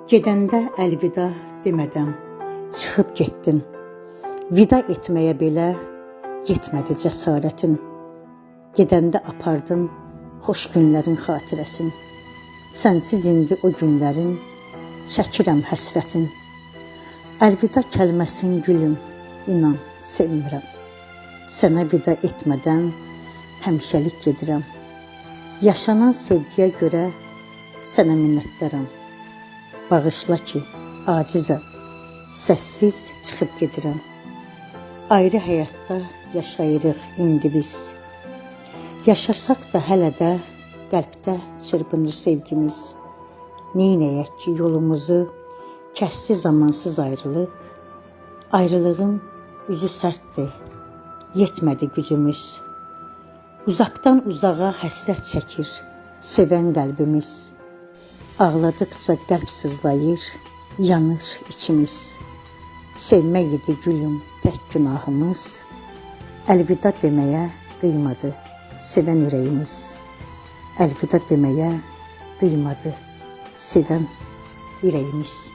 Gedəndə əlvida demədən çıxıb getdin. Vida etməyə belə yetmədi cəsarətin. Gedəndə apardın xoş günlərin xatirəsin. Sənsiz indi o günlərin çəkirəm həsrətin. Əlvida kəlməsin gülüm, inan sevmirəm. Sənə vida etmədən həmişəlik gedirəm. Yaşanan sevgiyə görə sənə minnətdaram. Bağışla ki, acizəm, səssiz çıxıb gedirəm. Ayrı həyatda yaşayırıq indi biz. Yaşasaq da hələ də qəlbdə çırpınır sevgimiz. Neynəyək ki, yolumuzu kəsdi zamansız ayrılıq. Ayrılığın üzü sərtdir, yetmədi gücümüz. Uzaqdan uzağa həsrət çəkir sevən qəlbimiz. Ağladıqca qəlb sızlayır, yanır içimiz. Sevmək idi gülüm tək günahımız. Əlvida deməyə qıymadı sevən ürəyimiz. Əlvida deməyə qıymadı sevən ürəyimiz.